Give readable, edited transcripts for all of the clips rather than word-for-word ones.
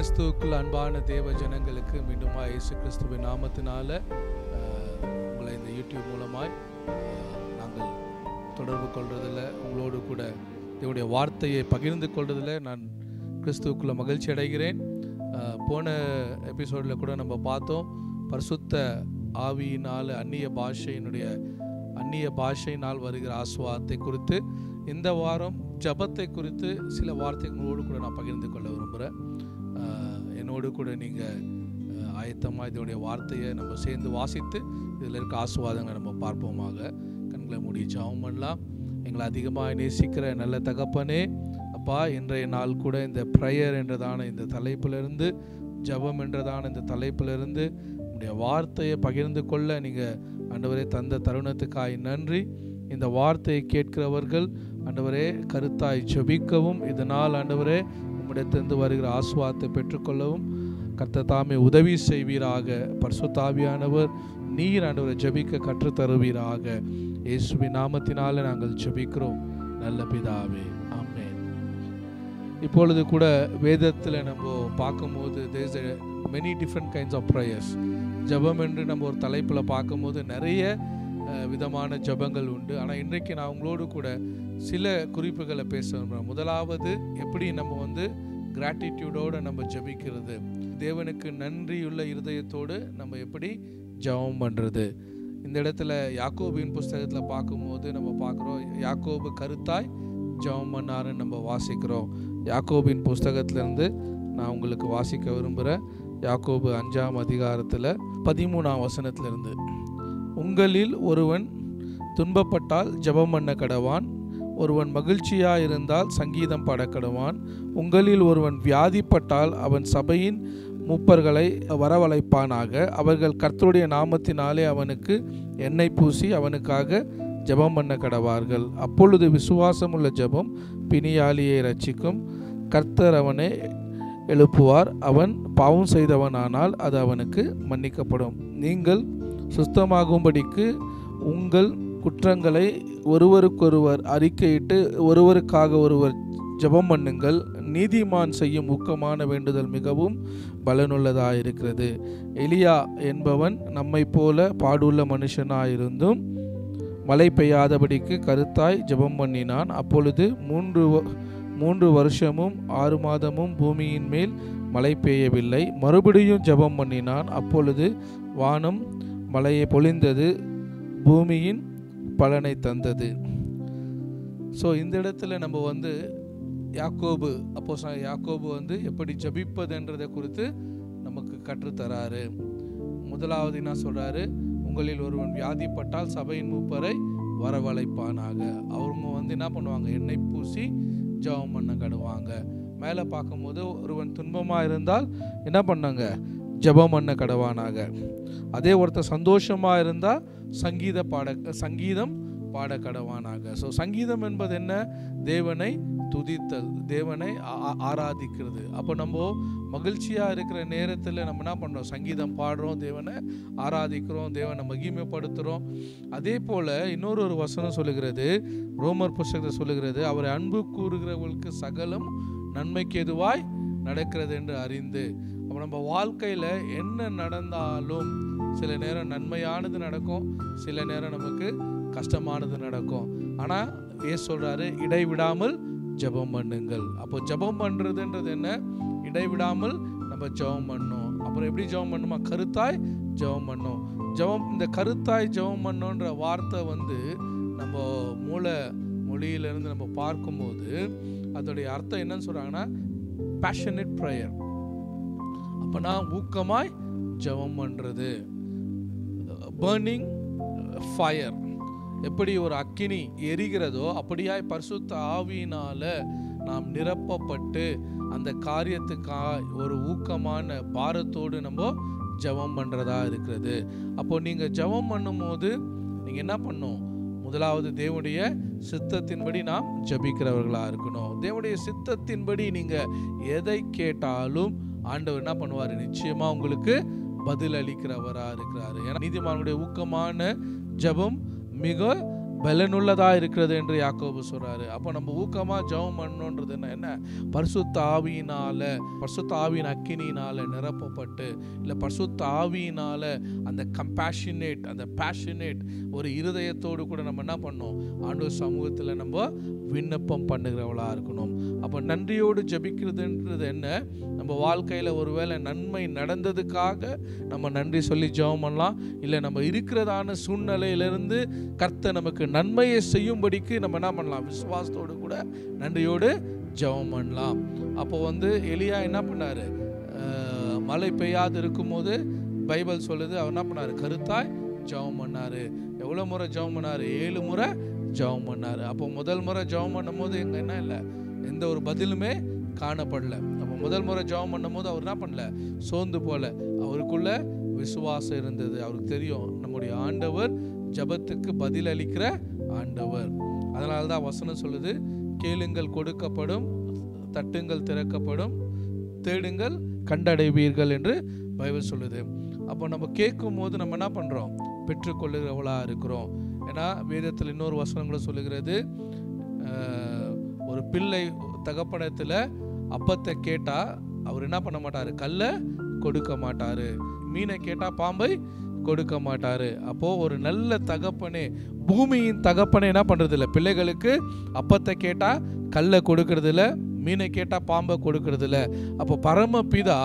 கிறிஸ்துவுக்குள் அன்பான தேவ ஜனங்களுக்கு மீண்டுமாய் இயேசு கிறிஸ்துவின் நாமத்தினால உங்களை இந்த யூடியூப் மூலமாய் நாங்கள் தொடர்பு கொள்றதில் உங்களோடு கூட தேவனுடைய வார்த்தையை பகிர்ந்து கொள்றதில் நான் கிறிஸ்துவுக்குள்ள மகிழ்ச்சி அடைகிறேன். போன எபிசோடில் கூட நம்ம பார்த்தோம், பரிசுத்த ஆவியினால் அந்நிய பாஷையினால் வருகிற ஆசீர்வாதத்தை குறித்து. இந்த வாரம் ஜபத்தை குறித்து சில வார்த்தைகளோடு கூட நான் பகிர்ந்து கொள்ள விரும்புகிறேன். என்னோடு கூட நீங்கள் ஆயத்தமாக இதோடைய வார்த்தையை நம்ம சேர்ந்து வாசித்து இதில் இருக்க ஆசீர்வாதங்களை நம்ம பார்ப்போமாக. கண்களை மூடி ஜெபம் பண்ணலாம். எங்களை அதிகமாக நேசிக்கிற நல்ல தகப்பனே, அப்பா, இன்றைய நாள் கூட இந்த ப்ரேயர் என்றதான இந்த தலைப்பிலிருந்து, ஜபம் என்றதான இந்த தலைப்பிலிருந்து உங்களுடைய வார்த்தையை பகிர்ந்து கொள்ள நீங்கள் ஆண்டவரே தந்த தருணத்துக்காய் நன்றி. இந்த வார்த்தையை கேட்கிறவர்கள் ஆண்டவரே கருத்தாய் ஜெபிக்கவும், இதனால் ஆண்டவரே உம்மிடத்திலிருந்து வருகிற ஆசீர்வாதத்தை பெற்றுக்கொள்ளவும் கர்த்தர் தாமே உதவி செய்வீராக. பரிசுத்த ஆவியானவர் நீர் ஆண்டவரை ஜெபிக்க கற்றுத்தருவீராக. இயேசுவின் நாமத்தினால நாங்கள் ஜெபிக்கிறோம் நல்ல பிதாவே, ஆமென். இப்பொழுது கூட வேதத்தில் நம்ம பார்க்கும்போது there is many different kinds of prayers. ஜெபம் என்று நம்ம ஒரு தலைப்பில் பார்க்கும்போது நிறைய விதமான ஜெபங்கள் உண்டு. ஆனால் இன்றைக்கு நான் உங்களோடு கூட சில குறிப்புகளை பேச விரும்புகிறேன். முதலாவது, எப்படி நம்ம கிராட்டிடியூடோடு நம்ம ஜெபிக்கிறது, தேவனுக்கு நன்றியுள்ள இருதயத்தோடு நம்ம எப்படி ஜெபம் பண்ணுறது. இந்த இடத்துல யாக்கோபின் புஸ்தகத்தில் பார்க்கும்போது நம்ம பார்க்குறோம், யாக்கோபு கருத்தாய் ஜெபம் பண்ணாருன்னு நம்ம வாசிக்கிறோம். யாக்கோபின் புஸ்தகத்திலேருந்து நான் உங்களுக்கு வாசிக்க விரும்புகிறேன். யாக்கோபு 5ஆம் அதிகாரத்தில் 13ஆம் வசனத்திலிருந்து, உங்களில் ஒருவன் துன்பப்பட்டால் ஜெபம் பண்ண கடவான், ஒருவன் மகிழ்ச்சியாக இருந்தால் சங்கீதம் பாட கடவான். உங்களில் ஒருவன் வியாதிப்பட்டால் அவன் சபையின் மூப்பர்களை வரவழைப்பானாக, அவர்கள் கர்த்தருடைய நாமத்தினாலே அவனுக்கு எண்ணெய் பூசி அவனுக்காக ஜெபம் பண்ண கடவார்கள். அப்பொழுது விசுவாசமுள்ள ஜெபம் பிணியாளியை ரட்சிக்கும், கர்த்தர் அவனை எழுப்புவார். அவன் பாவம் செய்தவனானால் அது அவனுக்கு மன்னிக்கப்படும். நீங்கள் சுத்தமாகும்படிக்கு உங்கள் குற்றங்களை ஒருவருக்கொருவர் அறிக்கையிட்டு ஒருவருக்காக ஒருவர் ஜெபம் பண்ணுங்கள். நீதிமான் செய்யும் ஊக்கமான வேண்டுதல் மிகவும் பலனுள்ளதாயிருக்கிறது. எலியா என்பவன் நம்மை போல பாடுள்ள மனுஷனாயிருந்தும் மழை பெய்யாதபடிக்கு கருத்தாய் ஜெபம் பண்ணினான். அப்பொழுது 3 வருஷமும் 6 மாதமும் பூமியின் மேல் மழை பெய்யவில்லை. மறுபடியும் ஜெபம் பண்ணினான். அப்பொழுது வானம் மழையை பொழிந்தது, பூமியின் பலனை தந்தது. ஸோ இந்த இடத்துல நம்ம யாக்கோபு எப்படி ஜபிப்பதுன்றதை குறித்து நமக்கு கற்றுத்தராரு. முதலாவது என்ன சொல்றாரு, உங்களில் ஒருவன் வியாதிப்பட்டால் சபையின் மூப்பரை வரவழைப்பானாக. அவங்க என்ன பண்ணுவாங்க, எண்ணெய் பூசி ஜெபம் பண்ண கடவாங்க. மேலே பார்க்கும்போது ஒருவன் துன்பமாக இருந்தால் என்ன பண்ணாங்க, ஜெபம் பண்ண கடவானாக. அதே ஒருத்தர் சந்தோஷமாக இருந்தால் சங்கீதம் பாட கடவானாக. ஸோ சங்கீதம் என்பது என்ன, தேவனை துதித்தல், தேவனை ஆராதிக்கிறது. அப்போ நம்ம மகிழ்ச்சியாக இருக்கிற நேரத்தில் நம்ம என்ன பண்ணுறோம், சங்கீதம் பாடுறோம், தேவனை ஆராதிக்கிறோம், தேவனை மகிமைப்படுத்துகிறோம். அதே போல் இன்னொரு வசனம் சொல்லுகிறது, ரோமர் புஸ்தகத்தை சொல்லுகிறது, அவரை அன்பு கூறுகிறவர்களுக்கு சகலம் நன்மைக்கு எதுவாய் நடக்கிறது என்று அறிந்து. அப்போ நம்ம வாழ்க்கையில் என்ன நடந்தாலும் சில நேரம் நன்மையானது நடக்கும், சில நேரம் நமக்கு கஷ்டமானது நடக்கும். ஆனால் ஏசு சொல்கிறாரு, இடைவிடாமல் ஜெபம் பண்ணுங்கள். அப்போ ஜெபம் பண்ணுறதுன்றது என்ன, இடைவிடாமல் நம்ம ஜெபம் பண்ணணும். அப்புறம் எப்படி ஜெபம் பண்ணுமா, கருத்தாய் ஜெபம் பண்ணணும். இந்த கருத்தாய் ஜெபம் பண்ணோன்ற வார்த்தை நம்ம மூல மொழியிலிருந்து நம்ம பார்க்கும்போது அதோடைய அர்த்தம் என்னன்னு சொல்கிறாங்கன்னா, பேஷனேட் ப்ரேயர். அப்போனா ஊக்கமாய் ஜெபம் பண்ணுறது. பர்னிங் ஃபயர், எப்படி ஒரு அக்கினி எரிகிறதோ அப்படியாய் பரிசுத்த ஆவியினால நாம் நிரப்பப்பட்டு அந்த காரியத்துக்காக ஒரு ஊக்கமான பாரத்தோடு நம்ம ஜெபம் பண்ணுறதா இருக்கிறது. அப்போ நீங்கள் ஜெபம் பண்ணும்போது நீங்கள் என்ன பண்ணணும், முதலாவது தேவனுடைய சித்தத்தின்படி நாம் ஜெபிக்கிறவர்களாக இருக்கணும். தேவனுடைய சித்தத்தின்படி நீங்கள் எதை கேட்டாலும் ஆண்டவர் என்ன பண்ணுவார், நிச்சயமாக உங்களுக்கு பதில் அளிக்கிறவராக இருக்கிறாரு. ஏன்னா நீதிமானுடைய ஊக்கமான ஜெபம் மிக பலனுள்ளதா இருக்கிறது என்று யாக்கோபு சொல்றாரு. அப்போ நம்ம ஊக்கமா ஜெபம் பண்ணணுன்றது என்ன? பரிசுத்த ஆவியின் அக்கினியினால நிரப்பப்பட்டு, இல்லை பரிசுத்த ஆவியினால அந்த கம்பேஷனேட், அந்த பேஷனேட் ஒரு இருதயத்தோடு கூட நம்ம என்ன பண்ணணும்? ஆண்டவர் சமூகத்தில் நம்ம விண்ணப்பம் பண்ணுகிறவளா இருக்கணும். அப்போ நன்றியோடு ஜெபிக்கிறதுன்றது என்ன? நம்ம வாழ்க்கையில் ஒருவேளை நன்மை நடந்ததுக்காக நம்ம நன்றி சொல்லி ஜெபம் பண்ணலாம். இல்லை நம்ம இருக்கிறதான சூழ்நிலையிலிருந்து கர்த்தர் நமக்கு நன்மையை செய்யும்படிக்கு நம்ம என்ன பண்ணலாம்? விசுவாசத்தோடு கூட நன்றியோடு ஜெபம் பண்ணலாம். அப்போ எலியா என்ன பண்ணாரு? மழை பெய்யாது இருக்கும்போது பைபிள் சொல்லுது, அவர் என்ன பண்ணாரு? கருத்தாய் ஜெபம் பண்ணாரு. எவ்வளோ முறை ஜெபம் பண்ணாரு? 7 முறை ஜெபம் பண்ணாரு. அப்போ முதல் முறை ஜெபம் பண்ணும் போது எங்க என்ன இல்லை, எந்த ஒரு பதிலுமே காணப்படல. அப்போ முதல் முறை ஜெபம் பண்ணும் போது அவர் என்ன பண்ணல? சோர்ந்து போல. அவருக்குள்ள விசுவாசம் இருந்தது. அவருக்கு தெரியும் நம்முடைய ஆண்டவர் ஜெபத்துக்கு பதில் அளிக்கிற ஆண்டவர். அதனால தான் வசனம் சொல்லுது, கேளுங்கள் கொடுக்கப்படும், தட்டுங்கள் திறக்கப்படும், தேடுங்கள் கண்டடைவீர்கள் என்று பைபிள் சொல்லுது. அப்போ நம்ம கேட்கும் போது நம்ம என்ன பண்ணுறோம்? பெற்றுக்கொள்ளுகிறவளா இருக்கிறோம். ஏன்னா வேதத்தில் இன்னொரு வசனங்களும் சொல்லுகிறது, ஒரு பிள்ளை தகப்பனத்தில் அப்பத்தை கேட்டால் அவர் என்ன பண்ண மாட்டார்? கல்லை கொடுக்க மாட்டார். மீனை கேட்டால் பாம்பை கொடுக்க மாட்டார். அப்போது ஒரு நல்ல தகப்பனே, பூமியின் தகப்பனே என்ன பண்ணுறதில்ல? பிள்ளைகளுக்கு அப்பத்தை கேட்டால் கல்லை கொடுக்கறதில்ல, மீனை கேட்டால் பாம்பை கொடுக்கறதில்ல. அப்போ பரமபிதா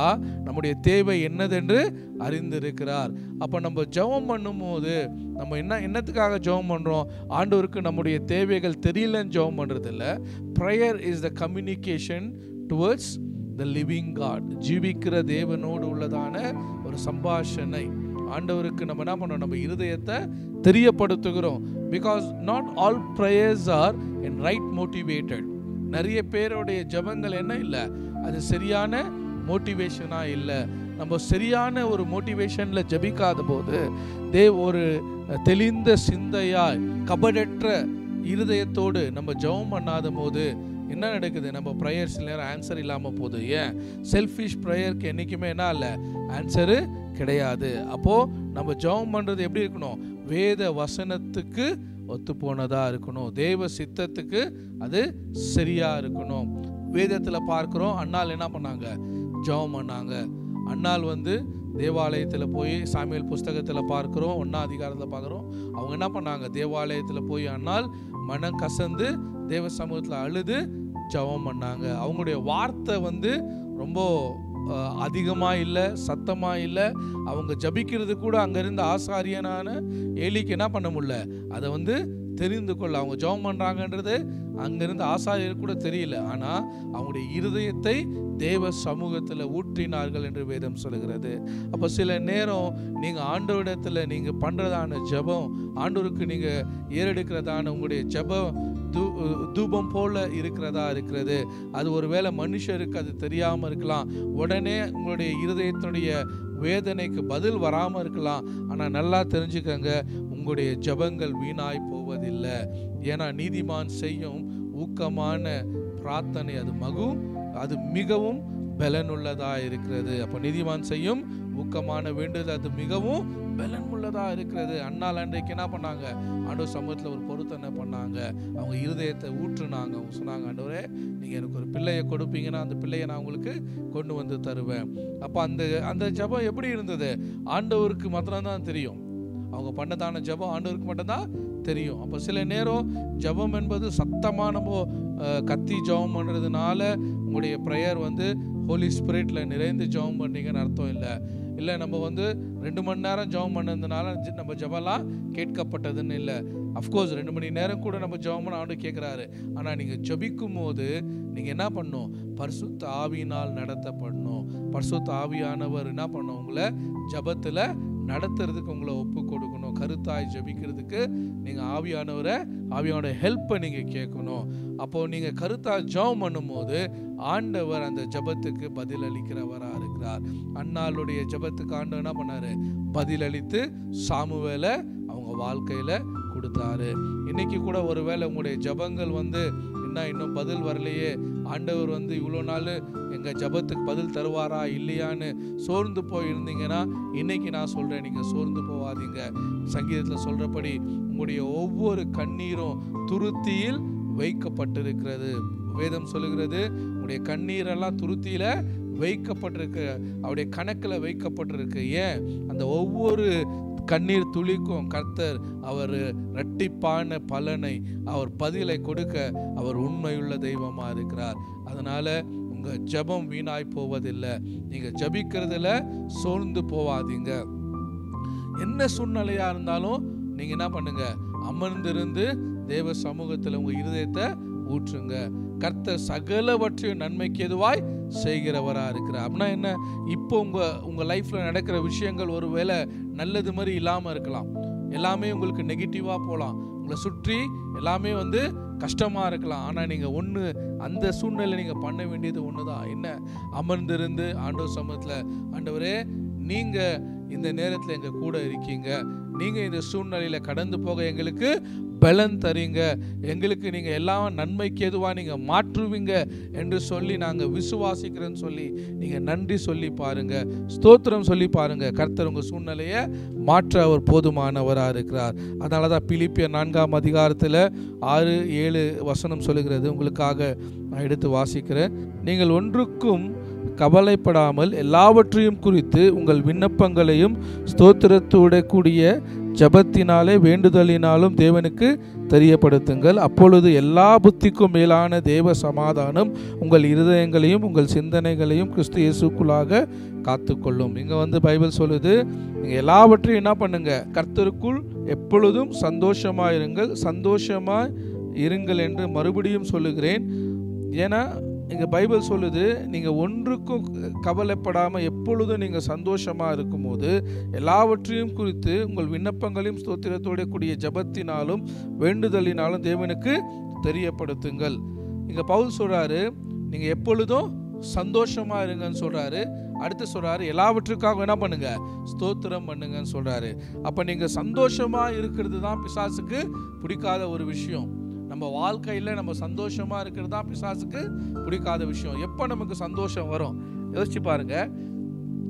நம்முடைய தேவை என்னதென்று அறிந்திருக்கிறார். அப்போ நம்ம ஜெபம் பண்ணும்போது நம்ம என்னத்துக்காக ஜெபம் பண்ணுறோம்? ஆண்டவருக்கு நம்முடைய தேவைகள் தெரியலன்னு ஜெபம் பண்ணுறதில்ல. Prayer is the communication towards the living God. ஜீவிக்கிற தேவனோடு உள்ளதான ஒரு சம்பாஷணை. ஆண்டவருக்கு நம்ம என்ன பண்ணுறோம்? நம்ம இருதயத்தை தெரியப்படுத்துகிறோம். Because not all prayers are in right motivated. நிறைய பேருடைய ஜெபங்கள் என்ன இல்லை, அது சரியான மோட்டிவேஷனாக இல்லை. நம்ம சரியான ஒரு மோட்டிவேஷனில் ஜெபிக்காத போது, ஒரு தெளிந்த சிந்தையாய் கபடற்ற இருதயத்தோடு நம்ம ஜெபம் பண்ணாத போது என்ன நடக்குது? நம்ம ப்ரேயர்ஸ் நேரம் ஆன்சர் இல்லாமல் போகுது. ஏன்? செல்ஃபிஷ் ப்ரேயருக்கு என்றைக்குமே என்ன இல்லை, ஆன்சரு கிடையாது. அப்போது நம்ம ஜெபம் பண்ணுறது எப்படி இருக்கணும்? வேத வசனத்துக்கு ஒத்து போனதாக இருக்கணும். தேவ சித்தத்துக்கு அது சரியாக இருக்கணும். வேதத்தில் பார்க்குறோம், அன்னாள் என்ன பண்ணாங்க? ஜெபம் பண்ணாங்க. அன்னாள் தேவாலயத்தில் போய், சாமுவேல் புஸ்தகத்தில் பார்க்குறோம், 1ஆம் அதிகாரத்தில் பார்க்குறோம், அவங்க என்ன பண்ணாங்க? தேவாலயத்தில் போய் அன்னாள் மனம் கசந்து தேவ சமூகத்தில் அழுது ஜெபம் பண்ணாங்க. அவங்களுடைய வார்த்தை ரொம்ப அதிகமாக இல்லை, சத்தமாக இல்லை. அவங்க ஜபிக்கிறது கூட அங்கேருந்து ஆசாரியனான ஏலிக்கு என்ன பண்ண முடியல, அதை தெரிந்து கொள்ள. அவங்க ஜெபம் பண்ணுறாங்கன்றது அங்கேருந்து ஆசாரியர் கூட தெரியல. ஆனால் அவங்களுடைய இருதயத்தை தேவ சமூகத்தில் ஊற்றினார்கள் என்று வேதம் சொல்கிறது. அப்போ சில நேரம் நீங்கள் ஆண்டவரிடத்தில் நீங்கள் பண்ணுறதான ஜெபம், ஆண்டவருக்கு நீங்கள் ஏறெடுக்கிறதான உங்களுடைய ஜெபம் தூபம் போல இருக்கிறது. அது ஒருவேளை மனுஷருக்கு அது தெரியாமல் இருக்கலாம். உடனே உங்களுடைய இருதயத்தினுடைய வேதனைக்கு பதில் வராமல் இருக்கலாம். ஆனால் நல்லா தெரிஞ்சுக்கங்க, உங்களுடைய ஜெபங்கள் வீணாய் போவதில்லை. ஏன்னா நீதிமான் செய்யும் ஊக்கமான பிரார்த்தனை அது மிகவும் பலனுள்ளதாக இருக்கிறது. அப்போ நீதிமான் செய்யும் ஊக்கமான வேண்டுதல் அது மிகவும் பலன் உள்ளதாக இருக்கிறது. அன்னால் அன்றைக்கு என்ன பண்ணாங்க? ஆண்டவர் சமூகத்தில் ஒரு பொருத்தனை பண்ணாங்க. அவங்க இருதயத்தை ஊற்றுனாங்க. அவங்க சொன்னாங்க, ஆண்டவரே நீங்கள் எனக்கு ஒரு பிள்ளையை கொடுப்பீங்கன்னா அந்த பிள்ளையை நான் உங்களுக்கு கொண்டு வந்து தருவேன். அப்போ அந்த ஜெபம் எப்படி இருந்தது? ஆண்டவருக்கு மாத்திரம்தான் தெரியும். அவங்க பண்ணதான ஜெபம் ஆண்டவருக்கு மட்டும்தான் தெரியும். அப்போ சில நேரம் ஜெபம் என்பது சத்தமாக நம்ம கத்தி ஜெபம் பண்ணுறதுனால உங்களுடைய ப்ரேயர் ஹோலி ஸ்பிரிட்டில் நிறைந்து ஜெபம் பண்ணீங்கன்னு அர்த்தம் இல்லை. இல்லை நம்ம 2 மணி நேரம் ஜெபம் பண்ணதுனால நம்ம ஜெபம்லாம் கேட்கப்பட்டதுன்னு இல்லை. அஃப்கோர்ஸ் 2 மணி நேரம் கூட நம்ம ஜெபம் பண்ண ஆண்டு கேட்குறாரு. ஆனால் நீங்கள் ஜெபிக்கும் போது நீங்கள் என்ன பண்ணணும்? பரிசுத்த ஆவியினால் நடத்தப்படணும். பரிசுத்த ஆவியானவர் என்ன பண்ணணும்? உங்களை ஜெபத்தில் நடத்துறதுக்கு உங்களை ஒப்பு கொடுக்கணும். கருத்தாய் ஜெபிக்கிறதுக்கு நீங்கள் ஆவியானோட ஹெல்ப்பை நீங்கள் கேட்கணும். அப்போது நீங்கள் கருத்தாய் ஜெபம் பண்ணும்போது ஆண்டவர் அந்த ஜெபத்துக்கு பதில் அளிக்கிறவராக இருக்கிறார். அன்னாளுடைய ஜெபத்துக்கு ஆண்டவர் என்ன பண்ணார்? பதில் அளித்து சாமுவேலை அவங்க வாழ்க்கையில் கொடுத்தாரு. இன்னைக்கு கூட ஒருவேளை உங்களுடைய ஜெபங்கள் என்ன இன்னும் பதில் வரலையே, ஆண்டவர் வந்து இவ்வளோ நாள் எங்கள் ஜபத்துக்கு பதில் தருவாரா இல்லையான்னு சோர்ந்து போய் இருந்தீங்கன்னா இன்னைக்கு நான் சொல்கிறேன், நீங்கள் சோர்ந்து போகாதீங்க. சங்கீதத்தில் சொல்கிறபடி உங்களுடைய ஒவ்வொரு கண்ணீரும் துருத்தியில் வைக்கப்பட்டிருக்கிறது. வேதம் சொல்லுகிறது, உங்களுடைய கண்ணீரெல்லாம் துருத்தியில வைக்கப்பட்டிருக்கு, அவருடைய கணக்கில் வைக்கப்பட்டிருக்கு. ஏன்? அந்த ஒவ்வொரு கண்ணீர் துளிக்கும் கர்த்தர் அவர் இரட்டிப்பான பலனை, அவர் பதிலை கொடுக்க அவர் உண்மையுள்ள தெய்வமா இருக்கிறார். அதனால உங்க ஜெபம் வீணாய் போவதில்லை. நீங்க ஜெபிக்கிறதுல சோர்ந்து போவாதீங்க. என்ன சூழ்நிலையா இருந்தாலும் நீங்க என்ன பண்ணுங்க, அமர்ந்திருந்து தேவ சமூகத்தில் உங்க இருதயத்தை ஊற்றுங்க. கர்த்தர் சகலவற்றையும் நன்மைக்கு எதுவாய் செய்கிறவரா இருக்கிறார். அப்படின்னா என்ன? இப்போ உங்க லைஃப்ல நடக்கிற விஷயங்கள் ஒருவேளை நல்லது மாதிரி இல்லாம இருக்கலாம், எல்லாமே உங்களுக்கு நெகட்டிவா போகலாம், உங்களை சுற்றி எல்லாமே வந்து கஷ்டமா இருக்கலாம். ஆனா நீங்க அந்த சூழ்நிலை நீங்க பண்ண வேண்டியது ஒண்ணுதான். என்ன? அமர்ந்திருந்து ஆண்டவர் சமூகத்துல, ஆண்டவரே நீங்க இந்த நேரத்துல எங்க கூட இருக்கீங்க, நீங்க இந்த சூழ்நிலையில கடந்து போக எங்களுக்கு பலன் தரீங்க, எங்களுக்கு நீங்க எல்லாம் நன்மைக்கு எதுவா நீங்க மாற்றுவீங்க என்று சொல்லி நாங்க விசுவாசிக்கிறேன்னு சொல்லி நீங்க நன்றி சொல்லி பாருங்க, ஸ்தோத்திரம் சொல்லி பாருங்க. கர்த்தர் உங்க சூழ்நிலையை மாற்ற அவர் போதுமானவரா இருக்கிறார். அதனாலதான் பிலிப்பியர் 4ஆம் அதிகாரத்துல 6-7 வசனம் சொல்லுகிறது. உங்களுக்காக நான் எடுத்து வாசிக்கிறேன். நீங்கள் ஒன்றுக்கும் கவலைப்படாமல் எல்லாவற்றையும் குறித்து உங்கள் விண்ணப்பங்களையும் ஸ்தோத்திரத்தோட கூடிய ஜபத்தினாலே வேண்டுதலினாலும் தேவனுக்கு தெரியப்படுத்துங்கள். அப்பொழுது எல்லா புத்திக்கும் மேலான தேவ சமாதானம் உங்கள் இருதயங்களையும் உங்கள் சிந்தனைகளையும் கிறிஸ்து இயேசுக்குள்ளாக காத்துக்கொள்ளும். இங்க வந்து பைபிள் சொல்லுது, நீங்க எல்லாவற்றையும் என்ன பண்ணுங்க, கர்த்தருக்குள் எப்பொழுதும் சந்தோஷமா இருங்கள் என்று மறுபடியும் சொல்லுகிறேன். ஏன்னா இங்க பைபிள் சொல்லுது, நீங்க ஒன்றுக்கும் கவலைப்படாம எப்பொழுதும் நீங்க சந்தோஷமா இருக்கும்போது எல்லாவற்றையும் குறித்து உங்கள் விண்ணப்பங்களையும் ஸ்தோத்திரத்தோட கூடிய ஜபத்தினாலும் வேண்டுதலினாலும் தேவனுக்கு தெரியப்படுத்துங்கள். இங்க பவுல் சொல்றாரு, நீங்க எப்பொழுதும் சந்தோஷமா இருங்கன்னு சொல்றாரு. அடுத்து சொல்றாரு, எல்லாவற்றுக்காக என்ன பண்ணுங்க, ஸ்தோத்திரம் பண்ணுங்கன்னு சொல்றாரு. அப்ப நீங்க சந்தோஷமா இருக்கிறது தான் பிசாசுக்கு பிடிக்காத ஒரு விஷயம். நம்ம வாழ்க்கையில் நம்ம சந்தோஷமா இருக்கிறது தான் பிசாசுக்கு பிடிக்காத விஷயம். எப்போ நமக்கு சந்தோஷம் வரும்? யோசிச்சு பாருங்க,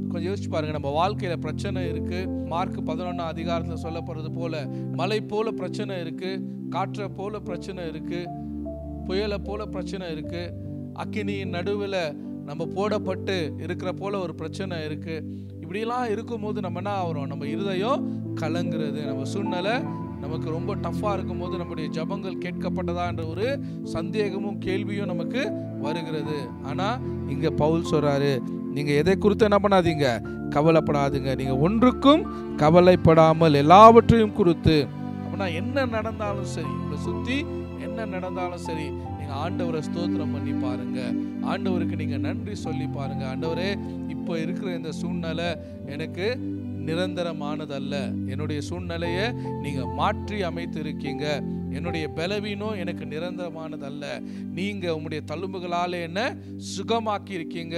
கொஞ்சம் யோசிச்சு பாருங்க. நம்ம வாழ்க்கையில பிரச்சனை இருக்கு. மார்க் 11ஆம் அதிகாரத்தில் சொல்லப்படுறது போல மலை போல பிரச்சனை இருக்கு, காற்றை போல பிரச்சனை இருக்கு, புயலை போல பிரச்சனை இருக்கு, அக்கினியின் நடுவில் நம்ம போடப்பட்டு இருக்கிற போல ஒரு பிரச்சனை இருக்கு. இப்படிலாம் இருக்கும்போது நம்ம என்ன ஆகிறோம், நம்ம இருதயம் கலங்குறது. நம்ம சூழ்நிலை நமக்கு ரொம்ப டஃப்பாக இருக்கும்போது நம்முடைய ஜபங்கள் கேட்கப்பட்டதா என்ற ஒரு சந்தேகமும் கேள்வியும் நமக்கு வருகிறது. ஆனால் இங்கே பவுல் சொல்றாரு, நீங்கள் எதை குறித்து என்ன பண்ணாதீங்க, கவலைப்படாதீங்க. நீங்கள் ஒன்றுக்கும் கவலைப்படாமல் எல்லாவற்றையும் குறித்து, அப்படின்னா என்ன நடந்தாலும் சரி, உங்களை சுற்றி என்ன நடந்தாலும் சரி, நீங்கள் ஆண்டவரை ஸ்தோத்திரம் பண்ணி பாருங்க, ஆண்டவருக்கு நீங்கள் நன்றி சொல்லி பாருங்க. ஆண்டவரே, இப்போ இருக்கிற இந்த சூழ்நிலை எனக்கு நிரந்தரமானதல்ல, என்னுடைய சூழ்நிலையை நீங்க மாற்றி அமைத்து இருக்கீங்க, என்னுடைய பலவீனம் எனக்கு நிரந்தரமானதல்ல, நீங்க உங்களுடைய தழும்புகளால என்ன சுகமாக்கி இருக்கீங்க,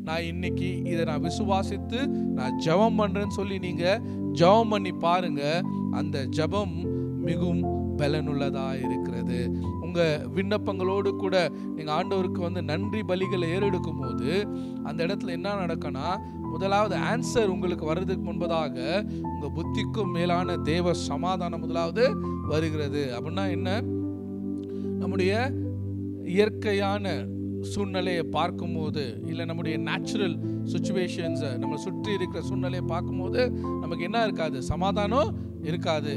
நான் இன்னைக்கு இதை நான் விசுவாசித்து நான் ஜெபம் பண்றேன்னு சொல்லி நீங்க ஜெபம் பண்ணி பாருங்க. அந்த ஜெபம் மிகவும் பலனுள்ளதா இருக்கிறது. உங்க விண்ணப்பங்களோடு கூட நீங்க ஆண்டவருக்கு வந்து நன்றி பலிகளை ஏறெடுக்கும் போது அந்த இடத்துல என்ன நடக்கும்னா, முதலாவது ஆன்சர் உங்களுக்கு வர்றதுக்கு முன்பதாக உங்க புத்திக்கும் மேலான தேவ சமாதானம் முதலாவது வருகிறது. அப்படின்னா என்ன? நம்முடைய இயற்கையான சூழ்நிலையை பார்க்கும்போது, இல்லை நம்முடைய நேச்சுரல் சுச்சுவேஷன்ஸை, நம்ம சுற்றி இருக்கிற சூழ்நிலையை பார்க்கும்போது நமக்கு என்ன இருக்காது, சமாதானம் இருக்காது.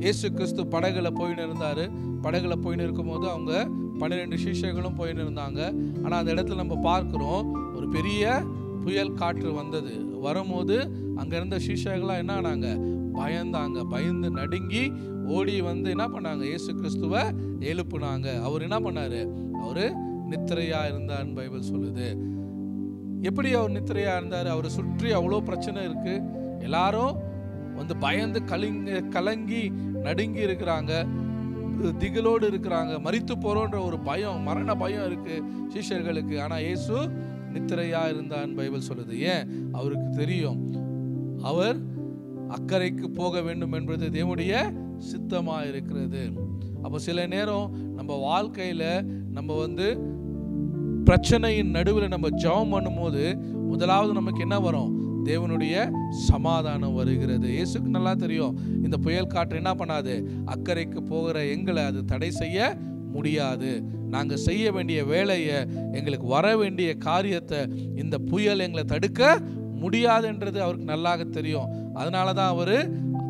இயேசு கிறிஸ்து படகுல போயின்னு இருந்தாரு. படகுல போயின்னு இருக்கும்போது அவங்க 12 சீஷர்களும் போயின்னு இருந்தாங்க. ஆனால் அந்த இடத்துல நம்ம பார்க்குறோம், ஒரு பெரிய புயல் காற்று வந்தது. வரும்போது அங்கே இருந்த சீஷர்கள்லாம் என்ன ஆனாங்க, பயந்தாங்க. பயந்து நடுங்கி ஓடி வந்து என்ன பண்ணாங்க, இயேசு கிறிஸ்துவை எழுப்புனாங்க. அவர் என்ன பண்ணாரு, அவரு நித்திரையா இருந்தார்னு பைபிள் சொல்லுது. எப்படி அவர் நித்திரையா இருந்தார்? அவரை சுற்றி அவ்வளோ பிரச்சனை இருக்கு, எல்லாரும் வந்து பயந்து கலங்கி நடுங்கி இருக்கிறாங்க, திகிலோடு இருக்கிறாங்க, மரித்து போறோன்ற ஒரு பயம், மரண பயம் இருக்கு சீஷர்களுக்கு. ஆனா இயேசு நித்திரையா இருந்தான்னு பைபிள் சொல்லுது. ஏன்? அவருக்கு தெரியும் அவர் அக்கறைக்கு போக வேண்டும் என்பது தேவனுடைய சித்தமா இருக்கிறது. அப்போ சில நேரம் நம்ம வாழ்க்கையில நம்ம வந்து பிரச்சனையின் நடுவில் நம்ம ஜெபம் பண்ணும்போது முதலாவது நமக்கு என்ன வரும்? தேவனுடைய சமாதானம் வருகிறது. இயேசுக்கு நல்லா தெரியும், இந்த புயல் காற்று என்ன பண்ணாது, அக்கறைக்கு போகிற எங்களை அது தடை செய்ய முடியாது. நாங்கள் செய்ய வேண்டிய வேலையை, எங்களுக்கு வர வேண்டிய காரியத்தை இந்த புயல் எங்களை தடுக்க முடியாதுன்றது அவருக்கு நல்லாக தெரியும். அதனால தான்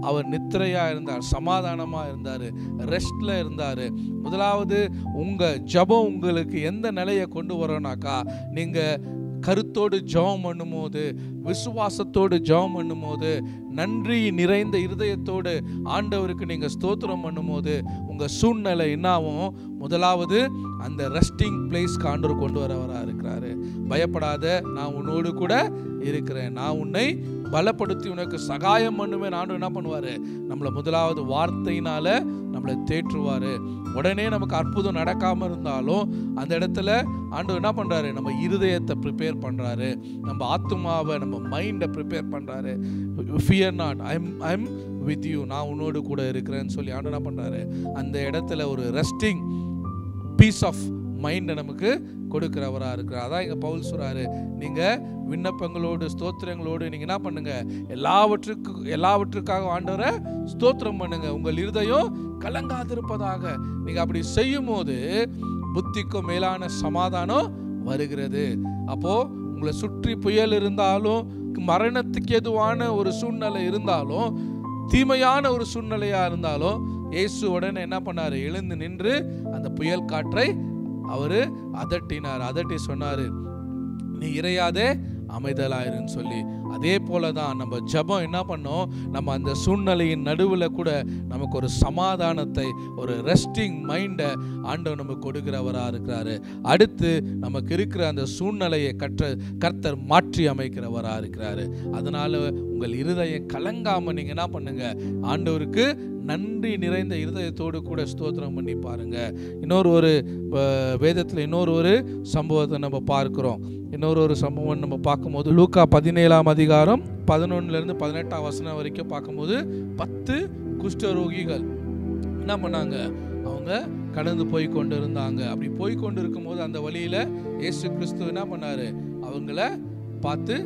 அவர் நித்திரையாக இருந்தார், சமாதானமாக இருந்தார், ரெஸ்டில் இருந்தார். முதலாவது உங்கள் ஜெபம் உங்களுக்கு எந்த நிலையை கொண்டு வரோனாக்கா, நீங்கள் கருத்தோடு ஜெபம் பண்ணும்போது, விசுவாசத்தோடு ஜெபம் பண்ணும்போது, நன்றி நிறைந்த இருதயத்தோடு ஆண்டவருக்கு நீங்கள் ஸ்தோத்திரம் பண்ணும்போது உங்கள் சூழ்நிலை என்னாகும்? முதலாவது அந்த ரெஸ்டிங் பிளேஸ்க்கு ஆண்டவர் கொண்டு வரவராக இருக்கிறாரு. பயப்படாத, நான் உன்னோடு கூட இருக்கிறேன், நான் உன்னை பலப்படுத்தி உனக்கு சகாயம் பண்ணுவேன். ஆண்டவர் என்ன பண்ணுவார்? நம்மளை முதலாவது வார்த்தையினால நம்மளை தேற்றுவார். உடனே நமக்கு அற்புதம் நடக்காமல் இருந்தாலும் அந்த இடத்துல ஆண்டவர் என்ன பண்ணுறாரு? நம்ம இருதயத்தை ப்ரிப்பேர் பண்ணுறாரு, நம்ம ஆத்துமாவை, நம்ம மைண்டை ப்ரிப்பேர் பண்ணுறாரு. Fear not, I'm with you, நான் உன்னோடு கூட இருக்கிறேன்னு சொல்லி ஆண்டவர் என்ன பண்ணுறாரு? அந்த இடத்துல ஒரு ரெஸ்டிங் பீஸ் ஆஃப் மைண்டை நமக்கு கொடுக்கிறவராக இருக்கிறார். அதான் இங்கே பவுல் சொல்கிறாரு, நீங்கள் விண்ணப்பங்களோடு ஸ்தோத்திரங்களோடு நீங்கள் என்ன பண்ணுங்க? எல்லாவற்றுக்காக ஆண்டவரை ஸ்தோத்திரம் பண்ணுங்க, உங்கள் இருதயம் கலங்காதிருப்பதாக. நீங்கள் அப்படி செய்யும் போது புத்திக்கும் மேலான சமாதானம் வருகிறது. அப்போ உங்களை சுற்றி புயல் இருந்தாலும், மரணத்துக்கு எதுவான ஒரு சூழ்நிலை இருந்தாலும், தீமையான ஒரு சூழ்நிலையா இருந்தாலும், இயேசு உடனே என்ன பண்ணாரு? எழுந்து நின்று அந்த புயல் காற்றை அவரு அதட்டினார். அதட்டி சொன்னாரு, நீ இறையாதே, அமைதலாயிருன்னு சொல்லி. அதே போல தான் நம்ம ஜெபம் என்ன பண்ணோம்? நம்ம அந்த சூழ்நிலையின் நடுவில் கூட நமக்கு ஒரு சமாதானத்தை, ஒரு ரெஸ்டிங் மைண்டை ஆண்டவர் நமக்கு கொடுக்கிறவராக இருக்கிறாரு. அடுத்து நமக்கு இருக்கிற அந்த சூழ்நிலையை கர்த்தர் மாற்றி அமைக்கிறவராக இருக்கிறாரு. அதனால உங்கள் இருதயம் கலங்காம நீங்க என்ன பண்ணுங்க? ஆண்டவருக்கு நன்றி நிறைந்த இருதயத்தோடு கூட ஸ்தோத்திரம் பண்ணி பாருங்க. இன்னொரு வேதத்தில் இன்னொரு சம்பவத்தை நம்ம பார்க்கிறோம். இன்னொரு சம்பவம் நம்ம பார்க்கும்போது லூக்கா 17ஆம் அதிகாரம் 11லேருந்து 18ஆம் வசனம் வரைக்கும் பார்க்கும்போது 10 குஷ்டரோகிகள் என்ன பண்ணாங்க? அவங்க கடந்து போய் கொண்டு இருந்தாங்க. அப்படி போய் கொண்டு இருக்கும்போது அந்த வழியில இயேசு கிறிஸ்து என்ன பண்ணாரு? அவங்கள பார்த்து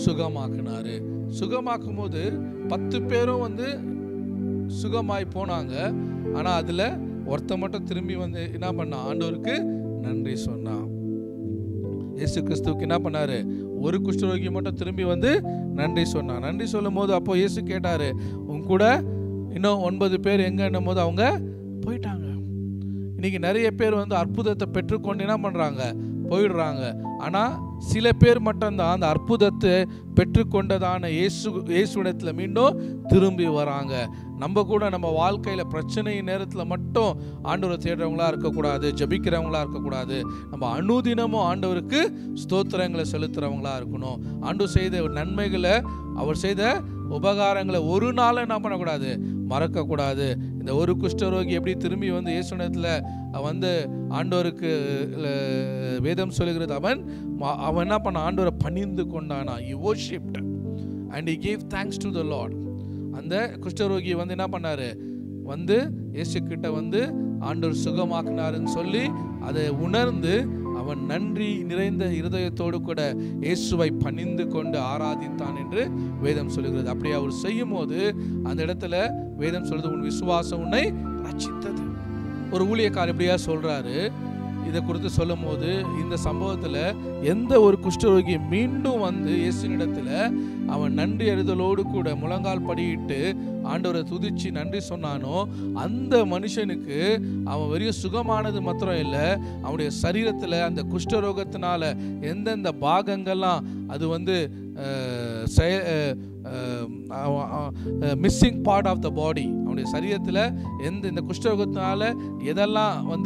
சுகமாக்குனாரு. சுகமாக்கும் போது 10 பேரும் சுகமாய் போனாங்க. ஆனா அதுல ஒருத்த மட்டும் திரும்பி என்ன பண்ணா? ஆண்டவருக்கு நன்றி சொன்னான். இயேசு கிறிஸ்துவுக்கு என்ன பண்ணாரு? ஒரு குஷ்டரோகி மட்டும் திரும்பி நன்றி சொன்னான். நன்றி சொல்லும் போது அப்போ இயேசு கேட்டாரு, உன் கூட இன்னும் 9 பேர் எங்கன்னும் போது அவங்க போயிட்டாங்க. இன்னைக்கு நிறைய பேர் அற்புதத்தை பெற்றுக்கொண்டு என்ன பண்றாங்க? போயிடுறாங்க. ஆனா சில பேர் மட்டும்தான் அந்த அற்புதத்தை பெற்றுக்கொண்டதான இயேசுவிடத்துல மீண்டும் திரும்பி வராங்க. நம்ம கூட நம்ம வாழ்க்கையில பிரச்சனை நேரத்துல மட்டும் ஆண்டவரை தேடுறவங்களா இருக்கக்கூடாது, ஜபிக்கிறவங்களா இருக்கக்கூடாது. நம்ம அனுதினமும் ஆண்டவருக்கு ஸ்தோத்திரங்களை செலுத்துறவங்களா இருக்கணும். ஆண்டவர் செய்த நன்மைகளை, அவர் செய்த உபகாரங்களை ஒரு நாள் என்ன பண்ணக்கூடாது? மறக்கக்கூடாது. இந்த ஒரு குஷ்டரோகி எப்படி திரும்பி இயேசுவிடத்துல ஆண்டவருக்கு வேதம் சொல்லுகிறது, அவன் என்ன பண்ண? ஆண்டவரை பணிந்து கொண்டானா. He worshipped and he gave thanks to the Lord. அந்த குஷ்டரோகி என்ன பண்ணாரு? இயேசு கிட்ட ஆண்டவர் சுகமாக்குனாருன்னு சொல்லி அதை உணர்ந்து அவன் நன்றி நிறைந்த இருதயத்தோடு கூட இயேசுவை பணிந்து கொண்டு ஆராதித்தான் என்று வேதம் சொல்லுகிறது. அப்படி அவர் செய்யும் போது அந்த இடத்துல வேதம் சொல்றது, உன் விசுவாசம் உன்னை ரட்சித்தது. ஒரு ஊழியக்காரர் இப்படியா சொல்றாரு. இதை குறித்து சொல்லும் போது இந்த சம்பவத்துல எந்த ஒரு குஷ்டரோகி மீண்டும் இயேசுவினிடத்துல அவன் நன்றி அறிதலோடு கூட முழங்கால் படியிட்டு ஆண்டவரை துதிச்சு நன்றி சொன்னானோ, அந்த மனுஷனுக்கு அவன் வெறும் சுகமானது மாத்திரம் இல்லை, அவனுடைய சரீரத்துல அந்த குஷ்டரோகத்தினால எந்தெந்த பாகங்கள்லாம் அது மிஸ்ஸிங் பார்ட் ஆஃப் த பாடி, அவனுடைய சரீரத்தில் இந்த குஷ்டரோகத்தினால எதெல்லாம்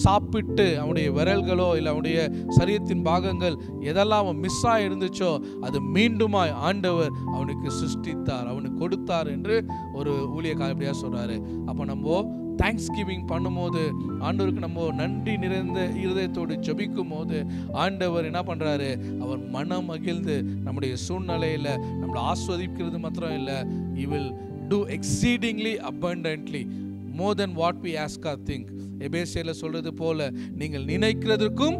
சாப்பிட்டு அவனுடைய விரல்களோ இல்லை அவனுடைய சரீரத்தின் பாகங்கள் எதெல்லாம் அவன் மிஸ் ஆகி இருந்துச்சோ அது மீண்டுமாய் ஆண்டவர் அவனுக்கு சிருஷ்டித்தார், அவனுக்கு கொடுத்தார் என்று ஒரு ஊழியக்காரர் எப்படியா சொல்றாரு. அப்போ நம்ம தேங்க்ஸ் கிவிங் பண்ணும்போது, ஆண்டவருக்கு நம்ம நன்றி நிறைந்த இருதயத்தோடு ஜெபிக்கும் போது ஆண்டவர் என்ன பண்றாரு? அவர் மனம் மகிழ்ந்து நம்முடைய சூழ்நிலையில நம்மளை ஆஸ்வதிக்கிறது மாத்திரம் இல்லை, He will do exceedingly abundantly more than what we ask or think. எபேசியர்ல சொல்றது போல நீங்கள் நினைக்கிறதற்கும்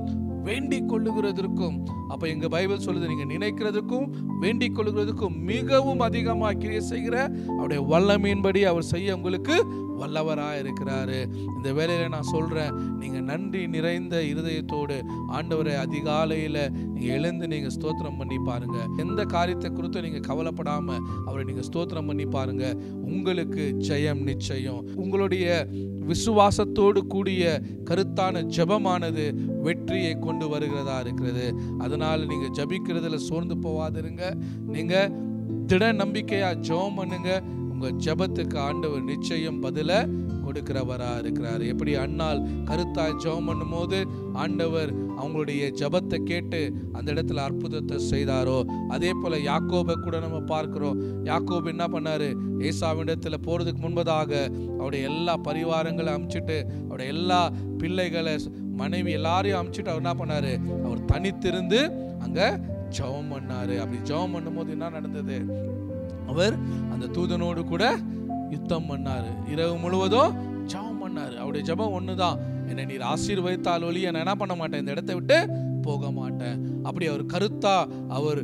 வேண்டிக் கொள்ளுகிறதற்கும். அப்ப எங்க பைபிள் சொல்லுது, நீங்க நினைக்கிறதுக்கும் வேண்டிக் கொள்ளுகிறதுக்கும் மிகவும் அதிகமாக கிரியை செய்கிற அவருடைய வல்லமையின்படி அவர் செய்ய உங்களுக்கு வல்லவராக இருக்கிறாரு. இந்த வேளையில நான் சொல்றேன், நீங்க நன்றி நிறைந்த இருதயத்தோடு ஆண்டவரை அதிகாலையில நீங்க எழுந்து நீங்க ஸ்தோத்திரம் பண்ணி பாருங்க. எந்த காரியத்தை குறித்து நீங்க கவலைப்படாம அவரை நீங்க ஸ்தோத்திரம் பண்ணி பாருங்க. உங்களுக்கு ஜெயம் நிச்சயம். உங்களுடைய விசுவாசத்தோடு கூடிய கருத்தான ஜெபமானது வெற்றியை கொண்டு வருகிறதா இருக்கிறது. அதனால நீங்க ஜபிக்கிறதுல சோர்ந்து போவாதிருங்க. நீங்க திட நம்பிக்கையா ஜெபம் பண்ணுங்க. உங்க ஜெபத்துக்கு ஆண்டவர் நிச்சயம் பதில கொடுக்கிறவரா இருக்கிறார். எப்படி அன்னாள் கருத்தாய் ஜெபம் பண்ணும் போது ஆண்டவர் அவங்களுடைய ஜெபத்தை கேட்டு அந்த இடத்துல அற்புதத்தை செய்தாரோ, அதே போல யாக்கோபை கூட நம்ம பார்க்கிறோம். யாக்கோபு என்ன பண்ணாரு, ஏசாவிடத்துல போறதுக்கு முன்பதாக அவருடைய எல்லா பரிவாரங்களை அனுப்பிச்சிட்டு, அவருடைய எல்லா பிள்ளைகளை மனைவி எல்லாரையும் அனுப்பிச்சிட்டு அவர் என்ன பண்ணாரு, அவர் தனித்திருந்து அங்க ஜெபம் பண்ணாரு. அப்படி ஜெபம் பண்ணும் போது என்ன நடந்தது, அவர் அந்த தூதனோடு கூட யுத்தம் பண்ணாரு. இரவு முழுவதும் ஜெபம் பண்ணாரு. அவருடைய ஜெபம் ஒண்ணுதான், என்னை நீர் ஆசீர்வதித்தால் ஒழிய நான் என்ன பண்ண மாட்டேன், இந்த இடத்தை விட்டு போக மாட்டேன். அப்படி அவர் கருத்தா அவர்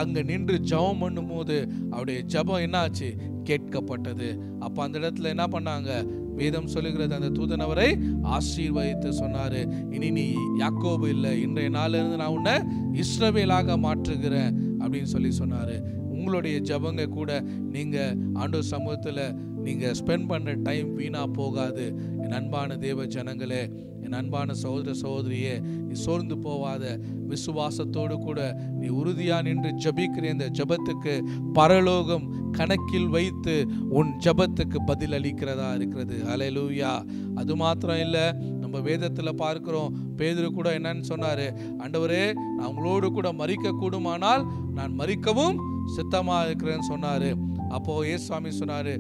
அங்க நின்று ஜெபம் பண்ணும் போது அவருடைய ஜெபம் என்ன ஆச்சு, கேட்கப்பட்டது. அப்ப அந்த இடத்துல என்ன பண்ணாங்க, வேதம் சொல்லுகிறது, அந்த தூதன் அவரை ஆசீர்வதித்து சொன்னாரு, இனி நீ யாக்கோபு இல்லை, இன்றைய நாள்ல இருந்து நான் உன்னை இஸ்ரவேலாக மாற்றுகிறேன் அப்படின்னு சொல்லி சொன்னாரு. உங்களுடைய ஜபங்க கூட நீங்க ஆண்டவர் சமூகத்துல நீங்க ஸ்பெண்ட் பண்ற டைம் வீணா போகாது. என் அன்பான தேவ ஜனங்களே, என் அன்பான சகோதர சகோதரியே, நீ சோர்ந்து போவாத. விசுவாசத்தோடு கூட நீ உறுதியா நின்று ஜபிக்கிற இந்த ஜபத்துக்கு பரலோகம் கணக்கில் வைத்து உன் ஜபத்துக்கு பதில் அளிக்கிறதா இருக்கிறது. ஹல்லேலூயா. அது மாத்திரம் இல்ல, நம்ம வேதத்துல பார்க்கிறோம், பேதுரு கூட என்னன்னு சொன்னாரு, ஆண்டவரே நான் உங்களோடு கூட மரிக்க கூடுமானால் நான் மரிக்கவும் சித்தமா இருக்கிறேன்னு சொன்னாரு. அப்போ ஏசுவாமி சொன்னாரு,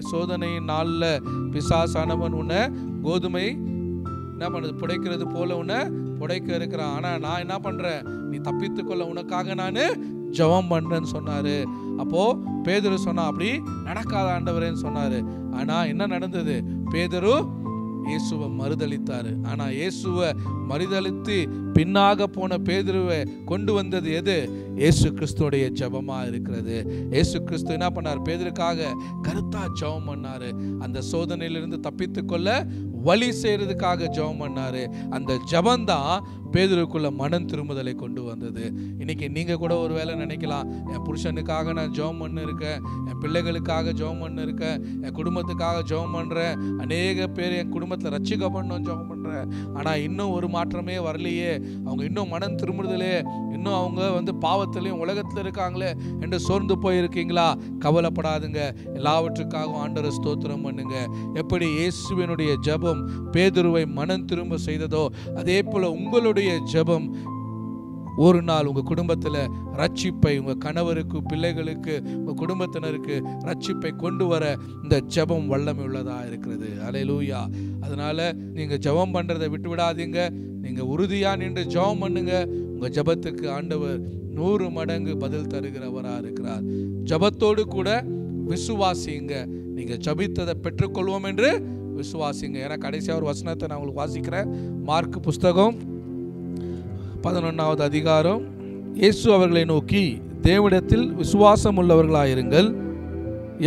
சோதனையின் நாள்ல பிசாசானவன் உன்னை கோதுமை என்ன பண்ணுது, புடைக்கிறது போல உன்னை புடைக்க இருக்கிறான். ஆனா நான் என்ன பண்றேன், நீ தப்பித்துக்கொள்ள உனக்காக நானு ஜெபம் பண்றேன்னு சொன்னாரு. அப்போ பேதுரு சொன்னா, அப்படி நடக்காத ஆண்டவரேன்னு சொன்னாரு. ஆனா என்ன நடந்தது, பேதுரு இயேசுவை மறுதளித்தாரு. ஆனா இயேசுவை மறுதளித்து பின்னாக போன பேதுருவை கொண்டு வந்தது எது, இயேசு கிறிஸ்துடைய ஜெபமா இருக்கிறது. இயேசு கிறிஸ்து என்ன பண்ணார், பேதுருக்காக கருத்தா ஜெபம் பண்ணாரு. அந்த சோதனையிலிருந்து தப்பித்து கொள்ள வழி செய்யறதுக்காக ஜெபம் பண்ணாரு. அந்த ஜெபந்தான் பேதுருக்குள்ள மனம் திரும்புதலை கொண்டு வந்தது. இன்னைக்கு நீங்க கூட ஒரு வேளை நினைக்கலாம், என் புருஷனுக்காக நான் ஜெபம் பண்ண இருக்கேன், என் பிள்ளைகளுக்காக ஜெபம் பண்ண இருக்கேன், என் குடும்பத்துக்காக ஜெபம் பண்றேன், அநேக பேர் என் குடும்பத்துல ரட்சிக்கப்படணும் ஜெபம் பண்றேன், ஆனா இன்னும் ஒரு மாற்றமே வரலையே, அவங்க இன்னும் மனம் திரும்புதலே, இன்னும் அவங்க பாவத்திலையும் உலகத்துல இருக்காங்களே என்று சோர்ந்து போயிருக்கீங்களா? கவலைப்படாதுங்க, எல்லாவற்றுக்காகவும் ஆண்டவரை ஸ்தோத்திரம் பண்ணுங்க. எப்படி இயேசுவினுடைய ஜெபம் பேதுருவை மனம் திரும்ப செய்ததோ, அதே போல உங்களுடைய ஜெபம் ஒரு நாள் உங்க குடும்பத்துல ரட்சிப்பை, உங்க கணவருக்கு, பிள்ளைகளுக்கு, உங்க குடும்பத்தினருக்கு ரட்சிப்பை கொண்டு வர இந்த ஜெபம் வல்லமை உள்ளதா இருக்கிறது. ஹல்லேலூயா. அதனால நீங்க ஜெபம் பண்றதை விட்டு விடாதீங்க. நீங்க உறுதியா நின்று ஜெபம் பண்ணுங்க. உங்க ஜெபத்துக்கு ஆண்டவர் 100 மடங்கு பதில் தருகிறவரா இருக்கிறார். ஜெபத்தோடு கூட விசுவாசிங்க. நீங்க ஜெபித்ததை பெற்றுக்கொள்வோம் என்று விசுவாசிங்க. ஏன்னா கடைசியா ஒரு வசனத்தை நான் உங்களுக்கு வாசிக்கிறேன். மார்க் புஸ்தகம் 11வது அதிகாரம். இயேசு அவர்களை நோக்கி, தேவனிடத்தில் விசுவாசம் உள்ளவர்களாயிருங்கள்.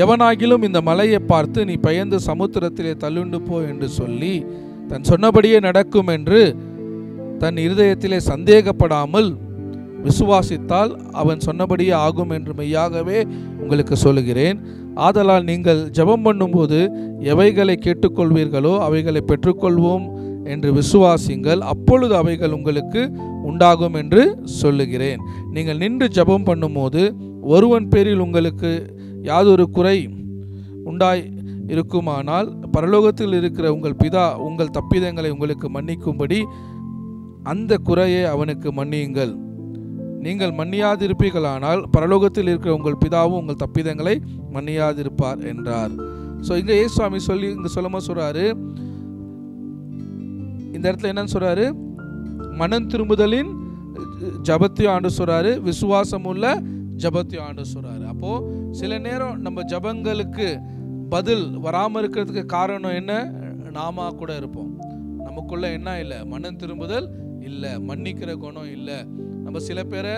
எவனாகிலும் இந்த மலையை பார்த்து நீ பெயர்ந்து சமுத்திரத்திலே தள்ளுண்டு போ என்று சொல்லி தன் சொன்னபடியே நடக்கும் என்று தன் இருதயத்திலே சந்தேகப்படாமல் விசுவாசித்தால் அவன் சொன்னபடியே ஆகும் என்று மெய்யாகவே உங்களுக்கு சொல்லுகிறேன். ஆதலால் நீங்கள் ஜெபம் பண்ணும்போது எவைகளை கேட்டுக்கொள்வீர்களோ அவைகளை பெற்றுக்கொள்வோம் என்று விசுவாசிங்கள், அப்பொழுது அவைகள் உங்களுக்கு உண்டாகும் என்று சொல்லுகிறேன். நீங்கள் நின்று ஜெபம் பண்ணும்போது ஒருவன் பேரில் உங்களுக்கு யாதொரு குறை உண்டாய் இருக்குமானால் பரலோகத்தில் இருக்கிற உங்கள் பிதா உங்கள் தப்பிதங்களை உங்களுக்கு மன்னிக்கும்படி அந்த குறையை அவனுக்கு மன்னியுங்கள். நீங்கள் மன்னியாதிருப்பீர்களானால் பரலோகத்தில் இருக்கிற உங்கள் பிதாவும் உங்கள் தப்பிதங்களை மன்னியாதிருப்பார் என்றார். ஸோ இங்க இயேசுவாமி சொல்லி இங்க சொல்லுமா சொல்றாரு, இந்த இடத்துல என்னன்னு சொல்றாரு, மனம் திரும்புதலின் ஜபத்தையும் ஆண்டு சொல்றாரு, விசுவாசம் உள்ள ஜபத்தையும் ஆண்டு சொல்றாரு. அப்போ சில நேரம் நம்ம ஜபங்களுக்கு பதில் வராமல் இருக்கிறதுக்கு காரணம் என்ன, நாம கூட இருப்போம். நமக்குள்ள என்ன இல்லை? மனம் திரும்புதல் இல்லை, மன்னிக்கிற குணம் இல்லை. நம்ம சில பேரை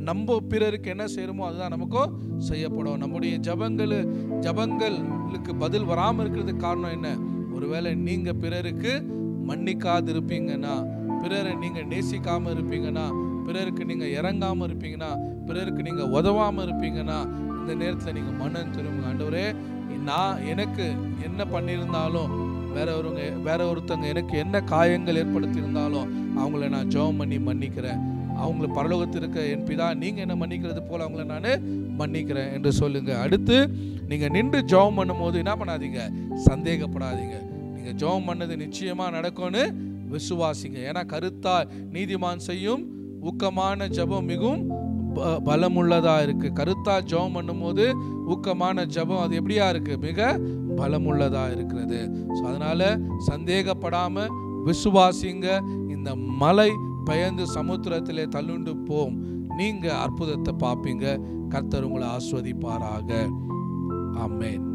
நம்ம பிறருக்கு என்ன செய்யறோமோ அதுதான் நமக்கும் செய்யப்படும். நம்முடைய ஜபங்களுக்கு பதில் வராமல் இருக்கிறதுக்கு காரணம் என்ன? ஒருவேளை நீங்க பிறருக்கு மன்னிக்காது இருப்பீங்கன்னா, பிறரை நீங்க நேசிக்காம இருப்பீங்கன்னா, பிறருக்கு நீங்க இறங்காம இருப்பீங்கன்னா, பிறருக்கு நீங்க உதவாம இருப்பீங்கன்னா, இந்த நேரத்தில் நீங்க மனம் திரும்புங்க. ஆண்டவரே, நான் எனக்கு என்ன பண்ணியிருந்தாலும், வேற ஒருத்தங்க எனக்கு என்ன காயங்கள் ஏற்படுத்தி இருந்தாலும் அவங்கள நான் ஜெபம் பண்ணி மன்னிக்கிறேன். அவங்கள பரலோகத்தில் இருக்க என் பிதா நீங்க என்ன மன்னிக்கிறது போல அவங்கள நான் மன்னிக்கிறேன் என்று சொல்லுங்க. அடுத்து நீங்க நின்று ஜெபம் பண்ணும் போது என்ன பண்ணாதீங்க? சந்தேகப்படாதீங்க. நீங்க ஜெபம் பண்ணது நிச்சயமா நடக்கும்னு விசுவாசிங்க. ஏன்னா கருத்தா நீதிமான் செய்யும் ஊக்கமான ஜெபம் மிகவும் பலமுள்ளதா இருக்கு. கருத்தா ஜெபம் பண்ணும் போது ஊக்கமான ஜெபம் அது எப்படியா இருக்கு? மிக பலமுள்ளதா இருக்கிறது. அதனால சந்தேகப்படாம விசுவாசிங்க. இந்த மலை பயந்து சமுத்திரத்திலே தள்ளுண்டு போம். நீங்க அற்புதத்தை பார்ப்பீங்க. கர்த்தர் உங்களை ஆஸ்வதிப்பாராக. ஆமென்.